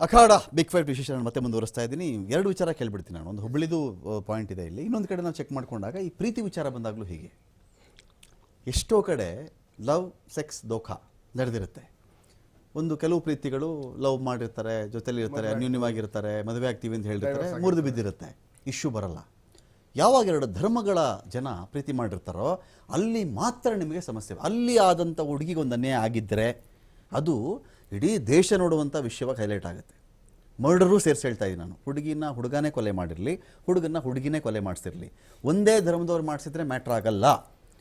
ಅಖಾಡ big fight ವಿಶೇಷ ಮತ್ತೆ ಮುಂದುವರಿಸ್ತಾ ಇದ್ದೀನಿ. ಎರಡು ವಿಚಾರ ಕೇಳ್ಬಿಡ್ತೀನಿ ನಾನು. ಒಂದು ಹುಬ್ಬಳ್ಳಿದು ಪಾಯಿಂಟ್ ಇದೆ ಇಲ್ಲಿ, ಇನ್ನೊಂದು ಕಡೆ ನಾವು ಚೆಕ್ ಮಾಡ್ಕೊಂಡಾಗ ಈ ಪ್ರೀತಿ ವಿಚಾರ ಬಂದಾಗಲೂ ಹೀಗೆ ಎಷ್ಟೋ ಕಡೆ ಲವ್ ಸೆಕ್ಸ್ ದೋಖಾ ನಡೆದಿರುತ್ತೆ. ಒಂದು ಕೆಲವು ಪ್ರೀತಿಗಳು ಲವ್ ಮಾಡಿರ್ತಾರೆ, ಜೊತೆಲಿ ಇರ್ತಾರೆ, ಅನ್ಯೂನ್ಯವಾಗಿರ್ತಾರೆ, ಮದುವೆ ಆಗ್ತೀವಿ ಅಂತ ಹೇಳಿರ್ತಾರೆ, ಮುರಿದು ಬಿದ್ದಿರುತ್ತೆ, ಇಶ್ಯೂ ಬರಲ್ಲ. ಯಾವಾಗ ಎರಡು ಧರ್ಮಗಳ ಜನ ಪ್ರೀತಿ ಮಾಡಿರ್ತಾರೋ ಅಲ್ಲಿ ಮಾತ್ರ ನಿಮಗೆ ಸಮಸ್ಯೆ. ಅಲ್ಲಿ ಆದಂಥ ಹುಡುಗಿಗೊಂದು ಅನ್ಯಾಯ ಆಗಿದ್ದರೆ ಅದು ಇಡೀ ದೇಶ ನೋಡುವಂಥ ವಿಷಯವಾಗಿ ಹೈಲೈಟ್ ಆಗುತ್ತೆ. ಮರ್ಡರು ಸೇರಿಸಿ ಹೇಳ್ತಾ ಇದ್ದೀನಿ ನಾನು. ಹುಡುಗಿನ ಹುಡುಗನೇ ಕೊಲೆ ಮಾಡಿರಲಿ, ಹುಡುಗನ ಹುಡುಗಿನೇ ಕೊಲೆ ಮಾಡಿಸಿರಲಿ, ಒಂದೇ ಧರ್ಮದವ್ರು ಮಾಡಿಸಿದ್ರೆ ಮ್ಯಾಟ್ರ್ ಆಗಲ್ಲ.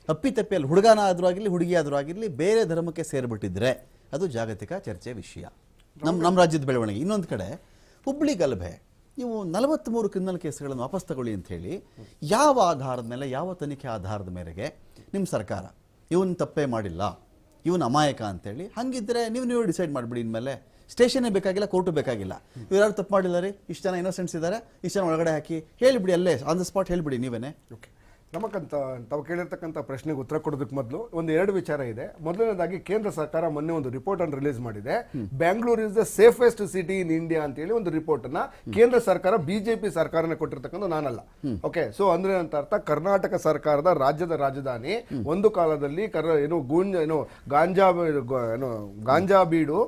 ಅಪ್ಪಿತಪ್ಪಿ ಅಲ್ಲಿ ಹುಡುಗನ ಆದರೂ ಆಗಿರಲಿ, ಹುಡುಗಿ ಆದರೂ ಆಗಿರಲಿ, ಬೇರೆ ಧರ್ಮಕ್ಕೆ ಸೇರಿಬಿಟ್ಟಿದ್ರೆ ಅದು ಜಾಗತಿಕ ಚರ್ಚೆ ವಿಷಯ, ನಮ್ಮ ರಾಜ್ಯದ ಬೆಳವಣಿಗೆ. ಇನ್ನೊಂದು ಕಡೆ ಹುಬ್ಬಳ್ಳಿ ಗಲಭೆ, ನೀವು 43 ಕ್ರಿಮಿನಲ್ ಕೇಸ್ಗಳನ್ನು ವಾಪಸ್ ತಗೊಳ್ಳಿ ಅಂತ ಹೇಳಿ ಯಾವ ಆಧಾರದ ಮೇಲೆ, ಯಾವ ತನಿಖೆ ಆಧಾರದ ಮೇರೆಗೆ ನಿಮ್ಮ ಸರ್ಕಾರ ಇವನು ತಪ್ಪೇ ಮಾಡಿಲ್ಲ, ಇವನು ಅಮಾಯಕ ಅಂತೇಳಿ? ಹಾಗಿದ್ದರೆ ನೀವು ಡಿಸೈಡ್ ಮಾಡಿಬಿಡಿ. ಇನ್ಮೇಲೆ ಸ್ಟೇಷನ್ನೇ ಬೇಕಾಗಿಲ್ಲ, ಕೋರ್ಟು ಬೇಕಾಗಿಲ್ಲ. ಇವ್ರು ಯಾರು ತಪ್ಪು ಮಾಡಿಲ್ಲ ರೀ, ಇಷ್ಟು ಜನ ಇನ್ನೋಸೆಂಟ್ಸ್ ಇದ್ದಾರೆ, ಇಷ್ಟು ಜನ ಒಳಗಡೆ ಹಾಕಿ ಹೇಳಿಬಿಡಿ, ಅಲ್ಲೇ ಆನ್ ದ ಸ್ಪಾಟ್ ಹೇಳಿಬಿಡಿ ನೀವೇನೆ. ಓಕೆ, ನಮಗಂತ ತಾವು ಕೇಳಿರ್ತಕ್ಕಂಥ ಪ್ರಶ್ನೆಗೆ ಉತ್ತರ ಕೊಡೋದಕ್ಕೆ ಮೊದಲು ಎರಡು ವಿಚಾರ ಇದೆ. ಮೊದಲನೇದಾಗಿ ಕೇಂದ್ರ ಸರ್ಕಾರ ಮೊನ್ನೆ ಒಂದು ರಿಪೋರ್ಟ್ ಅನ್ನು ರಿಲೀಸ್ ಮಾಡಿದೆ. Bangalore is the safest city in India ಅಂತ ಹೇಳಿ ಒಂದು ರಿಪೋರ್ಟ್ ಅನ್ನ ಕೇಂದ್ರ ಸರ್ಕಾರ, ಬಿಜೆಪಿ ಸರ್ಕಾರನೇ ಕೊಟ್ಟಿರ್ತಕ್ಕಂಥ, ನಾನಲ್ಲ. ಓಕೆ, ಸೊ ಅಂದ್ರೆ ಅಂತ ಅರ್ಥ ಕರ್ನಾಟಕ ಸರ್ಕಾರದ ರಾಜ್ಯದ ರಾಜಧಾನಿ ಒಂದು ಕಾಲದಲ್ಲಿ ಗಾಂಜಾ ಬೀಡು,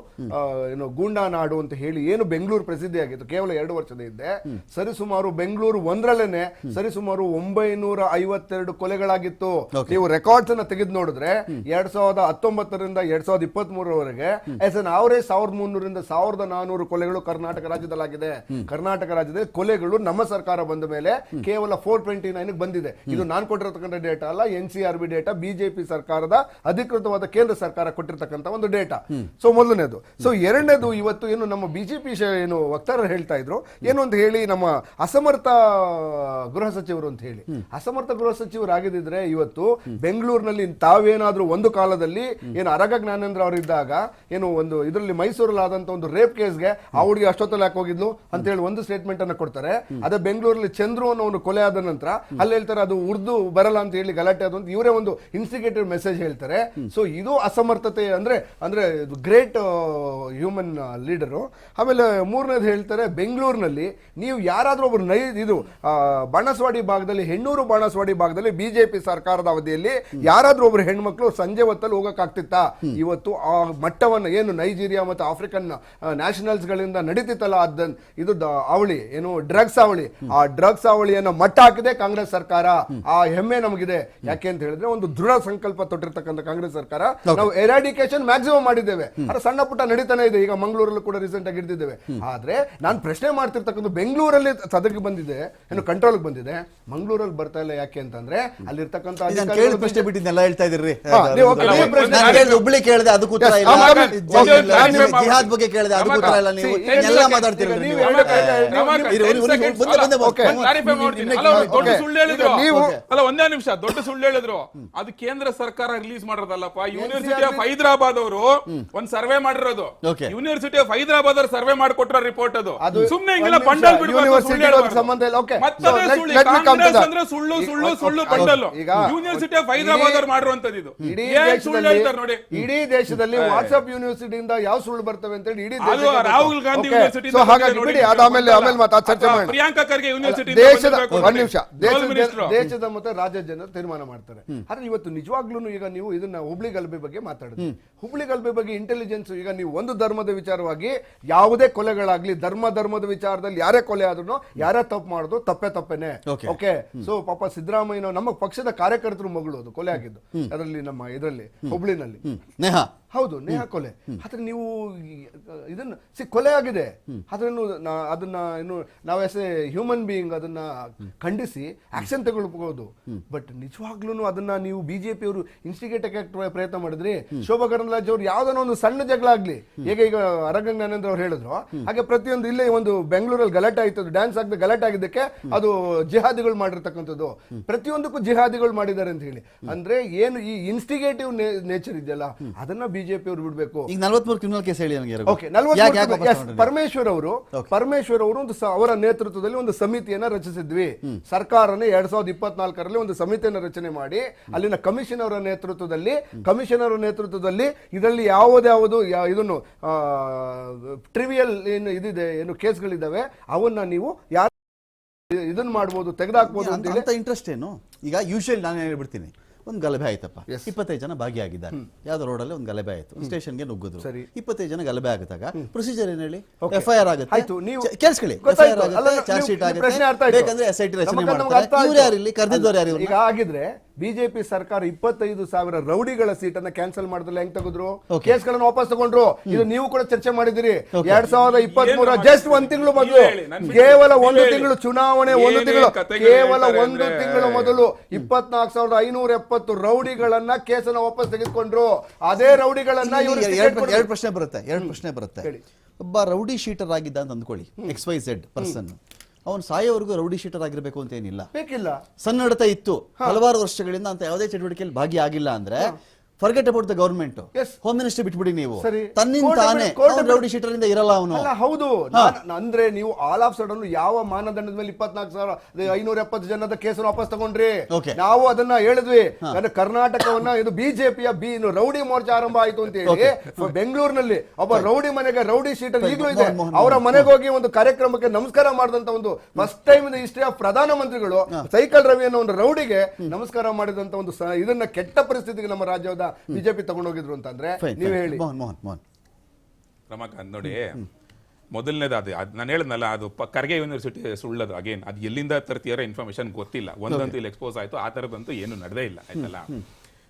ಗೂಂಡಾ ನಾಡು ಅಂತ ಹೇಳಿ ಏನು ಬೆಂಗಳೂರು ಪ್ರಸಿದ್ಧಿ ಆಗಿತ್ತು ಕೇವಲ 2 ವರ್ಷದ ಹಿಂದೆ. ಸರಿಸುಮಾರು ಬೆಂಗಳೂರು ಒಂದರಲ್ಲೇನೆ ಸರಿಸುಮಾರು 952 ಕೊಲೆಗಳಾಗಿತ್ತು. ನೀವು ರೆಕಾರ್ಡ್ಸ್ ಅನ್ನ ತೆಗೆದು ನೋಡಿದ್ರೆ 2019ರಿಂದ 2023ರವರೆಗೆ ಎಸ್ ಎನ್ ಅವರೇಜ್ 1300ರಿಂದ 1400 ಕೊಲೆಗಳು ಕರ್ನಾಟಕ ರಾಜ್ಯದಲ್ಲಾಗಿದೆ. ಕರ್ನಾಟಕ ರಾಜ್ಯದಲ್ಲಿ ಕೊಲೆಗಳು ನಮ್ಮ ಸರ್ಕಾರ ಬಂದ ಮೇಲೆ ಕೇವಲ 429 ಬಂದಿದೆ. ಇದು ನಾನು ಕೊಟ್ಟಿರತಕ್ಕಂಥ ಡೇಟಾ ಅಲ್ಲ, NCRB ಡೇಟಾ, ಬಿಜೆಪಿ ಸರ್ಕಾರದ ಅಧಿಕೃತವಾದ ಕೇಂದ್ರ ಸರ್ಕಾರ ಕೊಟ್ಟಿರ್ತಕ್ಕಂಥ ಒಂದು ಡೇಟಾ. ಸೊ ಮೊದಲನೇದು. ಸೊ ಎರಡನೇದು, ಇವತ್ತು ಏನು ನಮ್ಮ ಬಿಜೆಪಿ ಏನು ವಕ್ತಾರರು ಹೇಳ್ತಾ ಇದ್ರು, ಏನು ಅಂತ ಹೇಳಿ ನಮ್ಮ ಅಸಮರ್ಥ ಗೃಹ ಸಚಿವರು ಅಂತ ಹೇಳಿ, ಅಸಮರ್ಥ ಗೃಹ ಸಚಿವರಾಗಿದ್ದರೆ ಇವತ್ತು ಬೆಂಗಳೂರಿನಲ್ಲಿ ತಾವೇನಾದ್ರೂ ಒಂದು ಕಾಲದಲ್ಲಿ ಏನು ಅರಗ ಜ್ಞಾನೇಂದ್ರ ಅವರಿದ್ದಾಗ ಏನು ಒಂದು ಇದರಲ್ಲಿ ಮೈಸೂರಲ್ಲಿ ಆದಂತ ಒಂದು ರೇಪ್ ಕೇಸ್ಗೆ ಆ ಹುಡುಗಿ ಅಷ್ಟೊತ್ತಲ್ಲಿ ಯಾಕೆ ಹೋಗಿದ್ಲು ಅಂತ ಹೇಳಿ ಒಂದು ಸ್ಟೇಟ್ಮೆಂಟ್ ಅನ್ನ ಕೊಡ್ತಾರೆ. ಅದೇ ಬೆಂಗಳೂರಲ್ಲಿ ಚಂದ್ರು ಅನ್ನೋ ಒಂದು ಕೊಲೆ ಆದ ನಂತರ ಅಲ್ಲಿ ಹೇಳ್ತಾರೆ ಅದು ಉರ್ದು ಬರಲ್ಲ ಅಂತ ಹೇಳಿ ಗಲಾಟೆ ಅದು ಅಂತ ಇವರೇ ಒಂದು ಇನ್ಸ್ಟಿಗೇಟೆಡ್ ಮೆಸೇಜ್ ಹೇಳ್ತಾರೆ. ಸೊ ಇದು ಅಸಮರ್ಥತೆ, ಅಂದ್ರೆ ಗ್ರೇಟ್ ಹ್ಯೂಮನ್ ಲೀಡರು. ಆಮೇಲೆ ಮೂರನೇದು ಹೇಳ್ತಾರೆ, ಬೆಂಗಳೂರಿನಲ್ಲಿ ನೀವು ಯಾರಾದ್ರೂ ಒಬ್ರು ಇದು ಬಾಣಸ್ವಾಡಿ ಭಾಗದಲ್ಲಿ, ಹೆಣ್ಣೂರು ಬಾಣಸ್ವಾಡಿ ಭಾಗದಲ್ಲಿ ಬಿಜೆಪಿ ಸರ್ಕಾರದ ಅವಧಿಯಲ್ಲಿ ಯಾರಾದ್ರೂ ಒಬ್ರು ಹೆಣ್ಮಕ್ಳು ಸಂಜೆ ಹೊತ್ತಲ್ಲಿ ಹೋಗಕ್ಕಾಗ್ತಿತ್ತಾ? ಇವತ್ತು ಆ ಮಟ್ಟವನ್ನು ಏನು ನೈಜೀರಿಯಾ ಮತ್ತು ಆಫ್ರಿಕನ್ ನ್ಯಾಷನಲ್ಸ್ ಗಳಿಂದ ನಡೀತಿತ್ತಲ್ಲ ಇದು ಅವಳಿ ಏನು ಡ್ರಗ್ಸ್ ಅವಳಿ, ಆ ಡ್ರಗ್ಸ್ ಅವಳಿಯನ್ನು ಮಟ್ಟ ಹಾಕಿದೆ ಕಾಂಗ್ರೆಸ್ ಸರ್ಕಾರ. ಆ ಹೆಮ್ಮೆ ನಮಗಿದೆ. ಯಾಕೆ ಅಂತ ಹೇಳಿದ್ರೆ ಒಂದು ದೃಢ ಸಂಕಲ್ಪ ತೊಟ್ಟಿರ್ತಕ್ಕಂಥ ಕಾಂಗ್ರೆಸ್ ಸರ್ಕಾರ. ನಾವು ಎರಾಡಿಕೇಶನ್ ಮ್ಯಾಕ್ಸಿಮಮ್ ಮಾಡಿದ್ದೇವೆ, ಅದು ಸಣ್ಣ ಪುಟ್ಟ ನಡೀತಾನೆ ಇದೆ. ಈಗ ಮಂಗಳೂರಲ್ಲೂ ಕೂಡ ರೀಸೆಂಟ್ ಆಗಿ ಹಿಡಿದಿದ್ದೇವೆ. ಆದ್ರೆ ನಾನು ಪ್ರಶ್ನೆ ಮಾಡ್ತಿರ್ತಕ್ಕಂಥ ಬೆಂಗಳೂರಲ್ಲಿ ಸದಕ್ಕೆ ಬಂದಿದೆ, ಏನು ಕಂಟ್ರೋಲ್ ಬಂದಿದೆ, ಮಂಗಳೂರಲ್ಲಿ ಬರ್ತಾ ಇಲ್ಲ. ಯಾಕೆ ಅಂತಂದ್ರೆ ಅಲ್ಲಿರ್ತಕ್ಕಂಥ ಪ್ರಶ್ನೆ ಬಿಟ್ಟಿದ್ದೆಲ್ಲ ಹೇಳ್ತಾ ಇದ್ರಿ. ಹುಬ್ಬಳ್ಳಿ ಕೇಳಿದೆ, ಅದಕ್ಕೂ ಉತ್ತರ ಇಲ್ಲ. ಜಿಹಾದ್ ಬಗ್ಗೆ ಕೇಳಿದೆ, ಅದಕ್ಕೂ ಉತ್ತರ ಇಲ್ಲ. ನೀವು ಎಲ್ಲ ಮಾತಾಡ್ತೀರಿ. ಒಂದೇ ನಿಮಿಷ, ದೊಡ್ಡ ಸುಳ್ಳು ಹೇಳಿದ್ರು. ಅದು ಕೇಂದ್ರ ಸರ್ಕಾರ ರಿಲೀಸ್ ಮಾಡೋದಲ್ಲಪ್ಪ. ಯೂನಿವರ್ಸಿಟಿ ಆಫ್ ಹೈದರಾಬಾದ್ ಅವರು ಒಂದ್ ಸರ್ವೆ ಮಾಡಿರೋದು. ಯೂನಿವರ್ಸಿಟಿ ಆಫ್ ಹೈದರಾಬಾದ್ ಅವರು ಸರ್ವೆ ಮಾಡಿಕೊಟ್ಟಿರೋ ರಿಪೋರ್ಟ್ ಅದು. ಸುಮ್ನೆ ಹಿಂಗೆಲ್ಲ ಬಂಡಲ್ ಬಿಡಬೇಕು. ಸುಳ್ಳು ಸುಳ್ಳು ಸುಳ್ಳು ಬಂಡಲ್. ಯೂನಿವರ್ಸಿಟಿ ಆಫ್ ಹೈದರಾಬಾದ್ ಅವರು ಮಾಡಿರುವಂತದ್ದು ಇದು. ನೋಡಿ, ಇಡೀ ದೇಶದಲ್ಲಿ ವಾಟ್ಸ್ಆಪ್ ಯೂನಿವರ್ಸಿಟಿಯಿಂದ ಯಾವ ಸುಳ್ಳು ಬರ್ತವೆ ಅಂತ ಹೇಳಿ ಇಡೀ ರಾಹುಲ್ ಗಾಂಧಿ ಯೂನಿವರ್ಸಿಟಿ, ಪ್ರಿಯಾಂಕಾ ಖರ್ಗೆ ಯೂನಿವರ್ಸಿಟಿ, ದೇಶದ ಮತ್ತೆ ರಾಜ್ಯ ಜನರು ತೀರ್ಮಾನ ಮಾಡ್ತಾರೆ. ಆದ್ರೆ ಇವತ್ತು ನಿಜವಾಗ್ಲೂ ಈಗ ನೀವು ಇದನ್ನ ಹುಬ್ಳಿ ಗಲಭೆ ಬಗ್ಗೆ ಮಾತಾಡಿದ್ರಿ. ಹುಬ್ಳಿ ಗಲಭೆ ಬಗ್ಗೆ ಇಂಟೆಲಿಜೆನ್ಸ್, ಈಗ ನೀವು ಒಂದು ಧರ್ಮದ ವಿಚಾರವಾಗಿ ಯಾವುದೇ ಕೊಲೆಗಳಾಗ್ಲಿ, ಧರ್ಮದ ವಿಚಾರದಲ್ಲಿ ಯಾರೇ ಕೊಲೆ ಆದ್ರೂ, ಯಾರೇ ತಪ್ಪು ಮಾಡೋದು ತಪ್ಪೇನೆ. ಓಕೆ, ಸೊ ಪಾಪ ಸಿದ್ದರಾಮಯ್ಯ ನಮ್ಮ ಪಕ್ಷದ ಕಾರ್ಯಕರ್ತರು ಮಗಳು ಅದು ಕೊಲೆ ಆಗಿದ್ದು, ಅದರಲ್ಲಿ ನಮ್ಮ ಇದರಲ್ಲಿ ಹುಬ್ಳಿನಲ್ಲಿ ಹೌದು, ನೇಹಾ ಕೊಲೆ. ಆದ್ರೆ ನೀವು ಇದನ್ನ ಕೊಲೆ ಆಗಿದೆ, ಅದನ್ನ ಏನು ನಾವು ಎಸ್ ಎ ಹ್ಯೂಮನ್ ಬೀಯಿಂಗ್ ಅದನ್ನ ಖಂಡಿಸಿ ಆಕ್ಷನ್ ತಗೊಳ್ಬಹುದು. ಬಟ್ ನಿಜವಾಗ್ಲೂ ಅದನ್ನ ನೀವು ಬಿಜೆಪಿ ಅವರು ಇನ್ಸ್ಟಿಗೇಟ್ ಪ್ರಯತ್ನ ಮಾಡಿದ್ರಿ. ಶೋಭಾ ಕರಂದ್ಲಾಜೆ ಅವ್ರು ಯಾವ್ದನ್ನ ಒಂದು ಸಣ್ಣ ಜಗಳ ಆಗ್ಲಿ, ಹೇಗೆ ಈಗ ಅರಗ ಜ್ಞಾನೇಂದ್ರ ಅವ್ರು ಹೇಳಿದ್ರು ಹಾಗೆ ಪ್ರತಿಯೊಂದು ಇಲ್ಲೇ ಒಂದು ಬೆಂಗಳೂರಲ್ಲಿ ಗಲಾಟೆ ಆಯ್ತದ್ದು, ಡ್ಯಾನ್ಸ್ ಆಗದೆ ಗಲಾಟೆ ಆಗಿದ್ದಕ್ಕೆ ಅದು ಜಿಹಾದಿಗಳು ಮಾಡಿರ್ತಕ್ಕಂಥದ್ದು. ಪ್ರತಿಯೊಂದಕ್ಕೂ ಜಿಹಾದಿಗಳು ಮಾಡಿದ್ದಾರೆ ಅಂತ ಹೇಳಿ. ಅಂದ್ರೆ ಏನು ಈ ಇನ್ಸ್ಟಿಗೇಟಿವ್ ನೇಚರ್ ಇದೆಯಲ್ಲ, ಅದನ್ನ ಬಿಜೆಪಿ ಅವರು ಬಿಡ್ಬೇಕು. ಈಗ 43 ಕ್ರಿಮಿನಲ್ ಕೇಸ್ ಹೇಳಿ ನನಗೆ. ಓಕೆ, ಪರಮೇಶ್ವರ್ ಅವರು ಒಂದು ಅವರ ನೇತೃತ್ವದಲ್ಲಿ ಒಂದು ಸಮಿತಿಯನ್ನ ರಚಿಸಿದ್ವಿ. ಸರ್ಕಾರನೇ 2024ರಲ್ಲಿ ಒಂದು ಸಮಿತಿಯನ್ನ ರಚನೆ ಮಾಡಿ ಅಲ್ಲಿನ ಕಮಿಷನರ್ ನೇತೃತ್ವದಲ್ಲಿ ಇದರಲ್ಲಿ ಯಾವುದ್ಯಾವುದು ಇದನ್ನು ಟ್ರಿವಿಯಲ್ ಏನು ಕೇಸ್ಗಳಿದ್ದಾವೆ ಅವನ್ನ ನೀವು ಯಾರು ಇದನ್ನ ಮಾಡ್ಬೋದು, ತೆಗೆದಾಕ್ಬೋದು ಅಂತ ಇಂಟ್ರೆಸ್ಟ್ ಏನು? ಈಗ ಯೂಶುವಲಿ ನಾನು ಹೇಳ್ಬಿಡ್ತೀನಿ, ಒಂದು ಗಲಭೆ ಆಯ್ತಪ್ಪ, 25 ಜನ ಭಾಗಿಯಾಗಿದ್ದಾರೆ, ಯಾವ್ದೋ ರೋಡಲ್ಲಿ ಒಂದು ಗಲಭೆ ಆಯ್ತು, ಸ್ಟೇಷನ್ಗೆ ನುಗ್ಗಿದ್ರು, 25 ಜನ ಗಲಭೆ ಆಗಿದಾಗ ಪ್ರೊಸೀಜರ್ ಏನ್ ಹೇಳಿ? FIR ಆಗುತ್ತೆ, ಕೇಳಿಸ್ಕೊಳ್ಳಿ, FIR ಆಗುತ್ತೆ, ಚಾರ್ಜ್ ಶೀಟ್ ಆಗುತ್ತೆ, ಬೇಕಂದ್ರೆ SIT ರಚನೆ ಮಾಡ್ತಾರೆ. ಇವ್ರು ಯಾರು ಇಲ್ಲಿ ಕರೆದಿದ್ದವ್ರು ಯಾರು? ಈಗ ಆಗಿದ್ರೆ ಬಿಜೆಪಿ ಸರ್ಕಾರ 25,000 ರೌಡಿಗಳ ಸೀಟನ್ನ ಕ್ಯಾನ್ಸಲ್ ಮಾಡಿದ್ರೆ ಹೆಂಗ್ ತೆಗೆದ್ರು, ಕೇಸ್ಗಳನ್ನು ವಾಪಸ್ ತಗೊಂಡ್ರು. ಇದು ನೀವು ಕೂಡ ಚರ್ಚೆ ಮಾಡಿದಿರಿ. 2023 ಜಸ್ಟ್ 1 ತಿಂಗಳು ಮೊದಲು, ಕೇವಲ 1 ತಿಂಗಳು ಚುನಾವಣೆ, 1 ತಿಂಗಳು ಕೇವಲ 1 ತಿಂಗಳು ಮೊದಲು 24,570 ರೌಡಿಗಳನ್ನ ಕೇಸನ್ನ ವಾಪಸ್ ತೆಗೆದುಕೊಂಡ್ರು. ಅದೇ ರೌಡಿಗಳನ್ನ ಎರಡು ಪ್ರಶ್ನೆ ಬರುತ್ತೆ. ಒಬ್ಬ ರೌಡಿ ಶೀಟರ್ ಆಗಿದ್ದ ಅಂತ ಅಂದ್ಕೊಳ್ಳಿ, XYZ ಪರ್ಸನ್, ಅವನು ಸಾಯೋವರೆಗೂ ರೌಡಿ ಶೀಟರ್ ಆಗಿರ್ಬೇಕು ಅಂತ ಏನಿಲ್ಲ, ಬೇಕಿಲ್ಲ. ಸನ್ನಡತೆ ಇತ್ತು, ಹಲವಾರು ವರ್ಷಗಳಿಂದ ಅಂತ ಯಾವುದೇ ಚಟುವಟಿಕೆಯಲ್ಲಿ ಭಾಗಿಯಾಗಿಲ್ಲ ಅಂದ್ರೆ forget about the government, home minister ಬಿಟ್ಬಿಡಿ ನೀವು, ತನ್ನಿಂತಾನೆ ರೌಡಿ ಶೀಟರ್ ಇಂದ ಇರಲ್ಲ ಅವನು. ಹೌದು, ಅಂದ್ರೆ ನೀವು ಆಲ್ ಆಫ್ ಸಡನ್ ಯಾವ ಮಾನದಂಡದ ಮೇಲೆ 24,570 ಜನದ ಕೇಸನ್ನು ವಾಪಸ್ ತಗೊಂಡ್ರಿ? ನಾವು ಅದನ್ನ ಹೇಳಿದ್ವಿ. ಕರ್ನಾಟಕವನ್ನ ಇದು ಬಿಜೆಪಿಯ ರೌಡಿ ಮೋರ್ಚಾ ಆರಂಭ ಆಯ್ತು ಅಂತ ಹೇಳಿ ಬೆಂಗಳೂರಿನಲ್ಲಿ ಒಬ್ಬ ರೌಡಿ ಮನೆಗೆ ರೌಡಿ ಶೀಟರ್ ಈಗಲೂ ಇದೆ, ಅವರ ಮನೆಗೆ ಹೋಗಿ ಒಂದು ಕಾರ್ಯಕ್ರಮಕ್ಕೆ ನಮಸ್ಕಾರ ಮಾಡಿದಂತ ಒಂದು first time in history of ಪ್ರಧಾನಮಂತ್ರಿಗಳು ಸೈಕಲ್ ರವಿ ಅನ್ನೋ ಒಂದು ರೌಡಿಗೆ ನಮಸ್ಕಾರ ಮಾಡಿದಂತ ಒಂದು ಇದನ್ನ ಕೆಟ್ಟ ಪರಿಸ್ಥಿತಿಗೆ ನಮ್ಮ ರಾಜ್ಯದ ಬಿಜೆಪಿ ತಗೊಂಡೋಗಿದ್ರು ಅಂತಂದ್ರೆ ನೀವು ಹೇಳಿ. ಮೋಹನ್ ರಮಾಕಾಂತ್ ನೋಡಿ, ಮೊದಲನೇದು ಅದು ನಾನು ಹೇಳಿದ್ನಲ್ಲ, ಅದು ಖರ್ಗೆ ಯೂನಿವರ್ಸಿಟಿ ಸುಳ್ಳದು. ಅಗೇನ್ ಅದು ಎಲ್ಲಿಂದ ತರ್ತಿಯಾರ ಇನ್ಫಾರ್ಮೇಶನ್ ಗೊತ್ತಿಲ್ಲ, ಒಂದಂತೂ ಇಲ್ಲಿ ಎಕ್ಸ್ಪೋಸ್ ಆಯ್ತು, ಆ ತರದಂತೂ ಏನು ನಡೆದೇ ಇಲ್ಲ, ಆಯ್ತಲ್ಲ.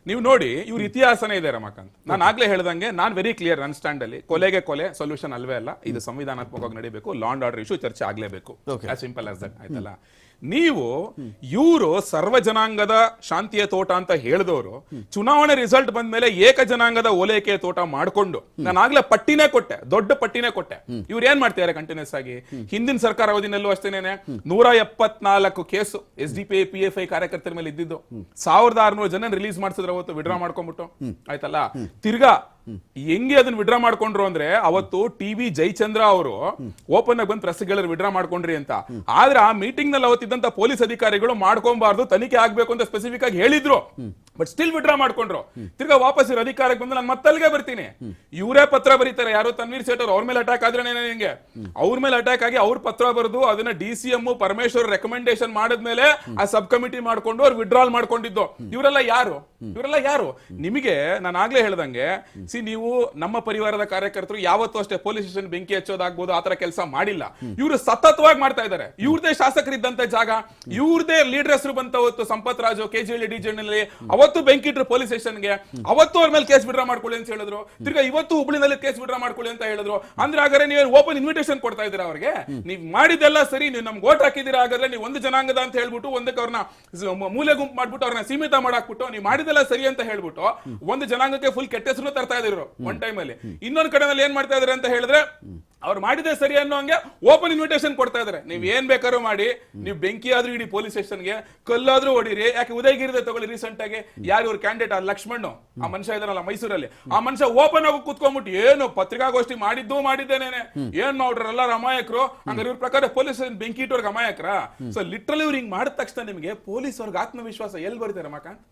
ನೀವು ನೋಡಿ, ಇವ್ರ ಇತಿಹಾಸನೇ ಇದೆ ರಮಾಕಾಂತ್. ನಾನು ಆಗ್ಲೇ ಹೇಳ್ದಂಗೆ, ನಾನ್ ವೆರಿ ಕ್ಲಿಯರ್ ನನ್ನ ಸ್ಟ್ಯಾಂಡ್ ಅಲ್ಲಿ, ಕೊಲೆಗೆ ಕೊಲೆ ಸೊಲ್ಯೂಷನ್ ಅಲ್ವೇ ಅಲ್ಲ, ಇದು ಸಂವಿಧಾನಾತ್ಮಕವಾಗಿ ನಡೀಬೇಕು, ಲಾ ಅಂಡ್ ಆರ್ಡರ್ ಇಶ್ಯೂ ಚರ್ಚೆ ಆಗ್ಲೇಬೇಕು, ಆಸ್ ಸಿಂಪಲ್ ಆಸ್ ದಟ್, ಆಯ್ತಲ್ಲ. ನೀವು ಇವರು ಸರ್ವ ಜನಾಂಗದ ಶಾಂತಿಯ ತೋಟ ಅಂತ ಹೇಳಿದವರು ಚುನಾವಣೆ ರಿಸಲ್ಟ್ ಬಂದ ಮೇಲೆ ಏಕ ಜನಾಂಗದ ಓಲೈಕೆಯ ತೋಟ ಮಾಡ್ಕೊಂಡು, ನಾನು ಆಗ್ಲೇ ಪಟ್ಟಿನೇ ಕೊಟ್ಟೆ, ದೊಡ್ಡ ಪಟ್ಟಿನೇ ಕೊಟ್ಟೆ. ಇವ್ರು ಏನ್ ಮಾಡ್ತಿದ್ದಾರೆ ಕಂಟಿನ್ಯೂಸ್ ಆಗಿ? ಹಿಂದಿನ ಸರ್ಕಾರ ಅವಧಿನಲ್ಲೂ ಅಷ್ಟೇನೆ 174 ಕೇಸು SDPI PFI ಕಾರ್ಯಕರ್ತರ ಮೇಲೆ ಇದ್ದಿದ್ದು, 1600 ಜನ ರಿಲೀಸ್ ಮಾಡಿಸಿದ್ರು ಅವತ್ತು, ವಿಡ್ರಾ ಮಾಡ್ಕೊಂಡ್ಬಿಟ್ಟು, ಆಯ್ತಲ್ಲ. ತಿರ್ಗಾ ಹೆಂಗೆ ಅದನ್ನ ವಿಡ್ರಾ ಮಾಡ್ಕೊಂಡ್ರು ಅಂದ್ರೆ, ಅವತ್ತು TV ಜಯಚಂದ್ರ ಅವರು ಓಪನ್ ಆಗಿ ಬಂದು ಪ್ರೆಸ್ ಗಳಲ್ಲಿ ವಿಡ್ರಾ ಮಾಡ್ಕೊಂಡ್ರಿ ಅಂತ. ಆದ್ರೆ ಆ ಮೀಟಿಂಗ್ ನಲ್ಲಿ ಅವತ್ತಿದ್ದಂತ ಪೊಲೀಸ್ ಅಧಿಕಾರಿಗಳು ಮಾಡ್ಕೊಬಾರ್ದು, ತನಿಖೆ ಆಗ್ಬೇಕು ಅಂತ ಸ್ಪೆಸಿಫಿಕ್ ಆಗಿ ಹೇಳಿದ್ರು, ಬಟ್ ಸ್ಟಿಲ್ ವಿಡ್ರಾ ಮಾಡ್ಕೊಂಡ್ರು. ತಿರ್ಗಾ ವಾಪಸ್ ಇರೋ ಅಧಿಕಾರಕ್ಕೆ ಬಂದು ನಾನು ಮತ್ತಲ್ಲಿಗೆ ಬರ್ತೀನಿ, ಇವರೇ ಪತ್ರ ಬರೀತಾರೆ, ಯಾರು ತನ್ವೀರ್ ಸೇಠ್ ಅವ್ರ ಮೇಲೆ ಅಟ್ಯಾಕ್ ಆದ್ರೆ ಹೆಂಗೆ, ಅವ್ರ ಮೇಲೆ ಅಟ್ಯಾಕ್ ಆಗಿ ಅವ್ರ ಪತ್ರ ಬರೆದು ಅದನ್ನ DCM ಪರಮೇಶ್ವರ್ ರೆಕಮೆಂಡೇಶನ್ ಮಾಡಿದ್ಮೇಲೆ ಆ ಸಬ್ ಕಮಿಟಿ ಮಾಡ್ಕೊಂಡು ಅವ್ರು ವಿಡ್ರಾಲ್ ಮಾಡ್ಕೊಂಡಿದ್ದು. ಇವರೆಲ್ಲ ಯಾರು? ನಿಮಗೆ ನಾನು ಆಗ್ಲೇ ಹೇಳ್ದಂಗೆ, ನೀವು ನಮ್ಮ ಪರಿವಾರದ ಕಾರ್ಯಕರ್ತರು ಯಾವತ್ತೂ ಅಷ್ಟೇ ಪೊಲೀಸ್ ಸ್ಟೇಷನ್ ಬೆಂಕಿ ಹಚ್ಚೋದಾಗ್ಬೋದು ಆತರ ಕೆಲಸ ಮಾಡಿಲ್ಲ. ಇವರು ಸತತವಾಗಿ ಮಾಡ್ತಾ ಇದ್ದಾರೆ. ಇವ್ರದೇ ಶಾಸಕರಿದ್ದಂತ ಜಾಗ, ಇವ್ರದೇ ಲೀಡರ್ ಹೆಸರು ಬಂತ ಹೊತ್ತು ಸಂಪತ್ ರಾಜು KGL DJN ಅವತ್ತು ಬೆಂಕಿ ಇಟ್ರು ಪೊಲೀಸ್ ಸ್ಟೇಷನ್ಗೆ, ಅವತ್ತು ಅವ್ರ ಮೇಲೆ ಕೇಸ್ ವಿಡ್ರಾ ಮಾಡ್ಕೊಳ್ಳಿ ಅಂತ ಹೇಳಿದ್ರು. ತಿರ್ಗಾ ಇವತ್ತು ಹುಬ್ಳಿನಲ್ಲಿ ಕೇಸ್ ವಿಡ್ರಾ ಮಾಡ್ಕೊಳ್ಳಿ ಅಂತ ಹೇಳಿದ್ರು. ಅಂದ್ರೆ ಹಾಗಾದ್ರೆ ನೀವು ಓಪನ್ ಇನ್ವಿಟೇಷನ್ ಕೊಡ್ತಾ ಇದ್ದೀರಾ ಅವ್ರಿಗೆ, ನೀವು ಮಾಡಿದೆಲ್ಲ ಸರಿ, ನೀವು ನಮ್ಗೆ ಓಟ್ ಹಾಕಿದ್ದೀರಾ, ಹಾಗಾದ್ರೆ ನೀವು ಒಂದು ಜನಾಂಗದ ಅಂತ ಹೇಳ್ಬಿಟ್ಟು ಒಂದಕ್ಕೆ ಅವ್ರನ್ನ ಮೂಲೆ ಗುಂಪು ಮಾಡ್ಬಿಟ್ಟು ಅವ್ರನ್ನ ಸೀಮಿತ ಮಾಡಾಕ್ಬಿಟ್ಟು ನೀವು ಮಾಡಿದೆಲ್ಲ ಸರಿ ಅಂತ ಹೇಳ್ಬಿಟ್ಟು ಒಂದು ಜನಾಂಗಕ್ಕೆ ಫುಲ್ ಕೆಟ್ಟ ಹೆಸರು ತರ್ತಾ ಇದ್ರು ಒನ್ ಟೈಮ್ ಅಲ್ಲಿ. ಇನ್ನೊಂದು ಕಡೆನಲ್ಲಿ ಏನ್ ಮಾಡ್ತಾ ಇದಾರೆ ಅಂತ ಹೇಳಿದ್ರೆ, ಅವ್ರು ಮಾಡಿದೆ ಸರಿ ಅನ್ನೋ ಹಂಗೆ ಓಪನ್ ಇನ್ವಿಟೇಷನ್ ಕೊಡ್ತಾ ಇದಾರೆ. ನೀವ್ ಏನ್ ಬೇಕಾದ್ರೂ ಮಾಡಿ, ನೀವು ಬೆಂಕಿ ಆದ್ರೂ ಇಡೀ ಪೊಲೀಸ್ ಸ್ಟೇಷನ್ಗೆ, ಕಲ್ಲಾದ್ರೂ ಹೊಡೀರಿ. ಯಾಕೆ ಉದಯಗಿರಿದೆ ತಗೊಳ್ಳಿ, ರೀಸೆಂಟ್ ಆಗಿ ಯಾರು ಇವ್ರ ಕ್ಯಾಂಡಿಡೇಟ್ ಲಕ್ಷ್ಮಣ್ ಆ ಮನುಷ್ಯ ಇದಾರಲ್ಲ ಮೈಸೂರಲ್ಲಿ, ಆ ಮನುಷ್ಯ ಓಪನ್ ಆಗಿ ಕುತ್ಕೊಂಡ್ಬಿಟ್ಟು ಏನು ಪತ್ರಿಕಾಗೋಷ್ಠಿ ಮಾಡಿದ್ದೇನೆ, ಏನ್ ಮಾಡ್ರ ಎಲ್ಲಾರು ಅಮಾಯಕರು, ಹಂಗಾರೆ ಇವ್ರ ಪ್ರಕಾರ ಪೊಲೀಸ್ ಬೆಂಕಿ ಇಟ್ಟವ್ರಿಗೆ ಅಮಾಯಕರ. ಸೊ ಲಿಟ್ರಲಿ ಇವ್ರು ಹಿಂಗ್ ಮಾಡಿದ ತಕ್ಷಣ ನಿಮಗೆ ಪೊಲೀಸ್ ಅವ್ರಿಗೆ ಆತ್ಮವಿಶ್ವಾಸ ಎಲ್ಲಿ ಬರುತ್ತೆ ರಮಾಕಾಂತ್?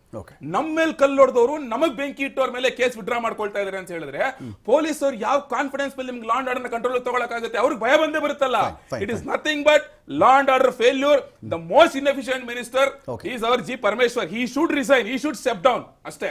ನಮ್ಮ ಮೇಲೆ ಕಲ್ಲೊಡ್ದವ್ರು ನಮಗ್ ಬೆಂಕಿ ಇಟ್ಟವ್ರ ಮೇಲೆ ಕೇಸ್ ವಿಡ್ರಾ ಮಾಡ್ಕೊಳ್ತಾ ಇದಾರೆ ಅಂತ ಹೇಳಿದ್ರೆ, ಪೊಲೀಸ್ ಅವ್ರು ಯಾವ ಕಾನ್ಫಿಡೆನ್ಸ್ ಮೇಲೆ ನಿಮ್ಗೆ ಲಾ ಅಂಡ್ ಆರ್ಡರ್ ಕಂಟ್ರೋಲ್ ತಗೊಳಕಾಗುತ್ತೆ? ಅವ್ರಿಗೆ ಭಯ ಬಂದೇ ಬರುತ್ತಲ್ಲ. It is nothing but law and order failure. The most inefficient minister is our G. Parameshwar. He should resign. He should step down. ಅಷ್ಟೇ.